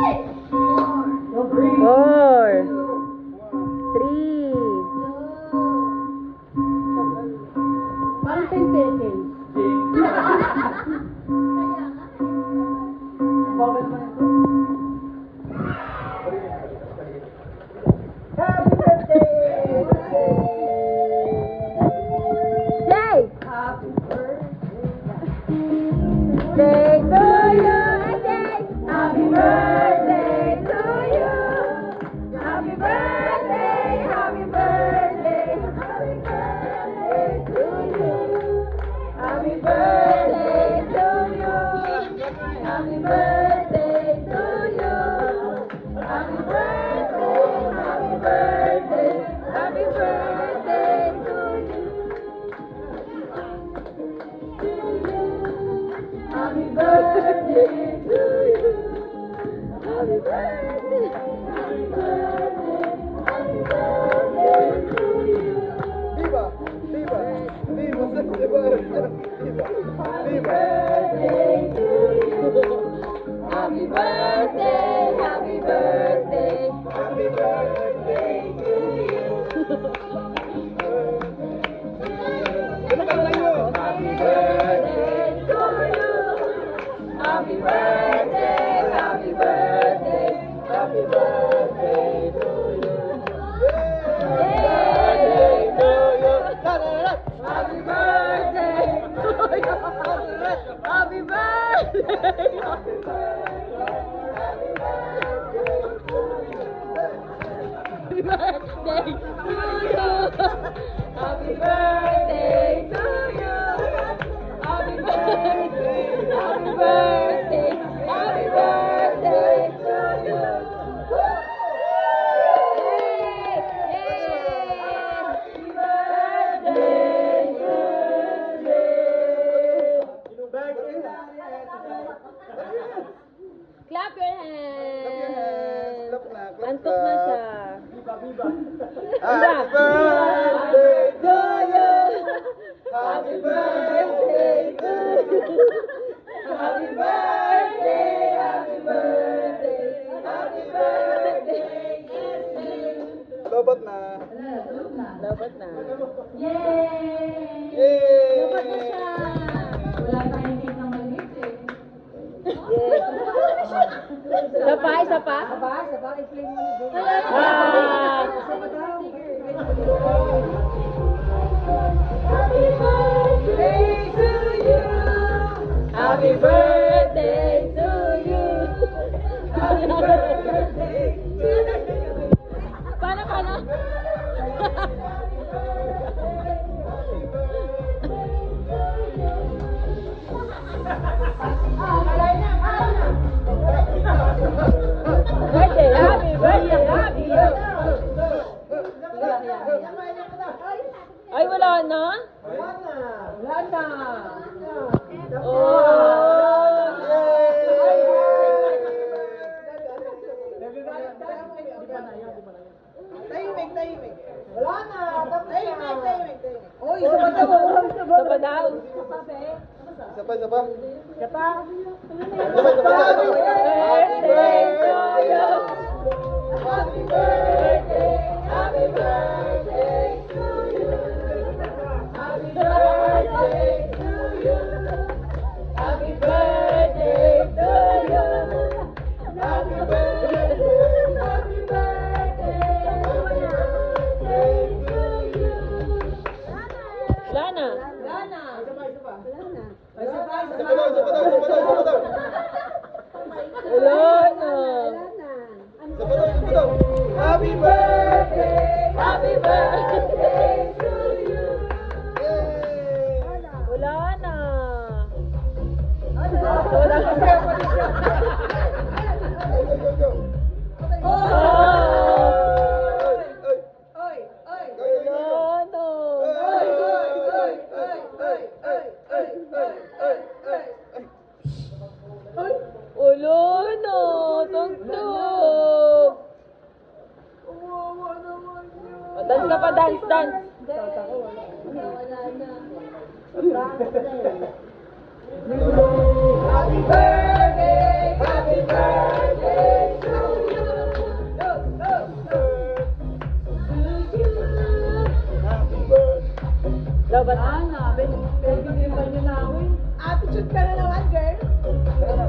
4, 3. Parang 10 seconds. Bakit naman ito? Happy birthday! Yay! Happy birthday! Day to you, Ajay! Happy birthday to you! Happy birthday, happy birthday, happy birthday to you! Happy birthday to you! Happy birthday to you! Happy birthday, happy birthday, happy birthday to you! Happy birthday to you. Happy birthday. Happy birthday. Happy birthday to you. Viva! Viva! Viva! Viva! Viva! Happy birthday to you. Happy birthday. Happy birthday. Happy birthday to you! Ano ka kayo? Happy birthday to you. Happy birthday. Happy birthday. Happy birthday to you. Yay! To you! Happy birthday to you. Happy birthday. Happy birthday to you. Happy birthday to you. Happy birthday. Happy birthday. Happy birthday to you. Yay! Happy birthday to you. Clap your hands. Clap na, clap Antok na na. siya. Happy birthday to you. Happy birthday to you! Happy birthday. Happy birthday. Happy birthday to you. Lobot na. Dapat na. Yay! Yay! Dapat na siya. Wala tayong cake ng maliit eh. Yes. Isa pa, isa pa. Aba, i-play mo na din. Ah. Happy birthday to you. Happy birthday to you. Happy birthday to you. Paano? Birthday, happy birthday, happy you. Ay, wala na? Wala na. Oh! Tahimik. Wala na. Tahimik. Uy, isa pa daw. Sa pa daw. Isa pa. Isa pa. Isa pa. Happy birthday to you. Happy birthday. Happy birthday to you. Happy birthday to you. Happy birthday to you. Happy birthday. Happy birthday to you. Lana. Wala na. Isa pa. Isa pa daw. Wala na. Happy birthday! Happy birthday to you. Yay! Wala na. Wala Wala na. na. Go. Oh! Oy. Wala na. Wala na. Tugtog. Dance ka pa, dance. Happy birthday! Happy birthday! Daw ba? Ana, pinagpipilipan niyo na ako eh. Attitude ka na naman, girl. Tara na.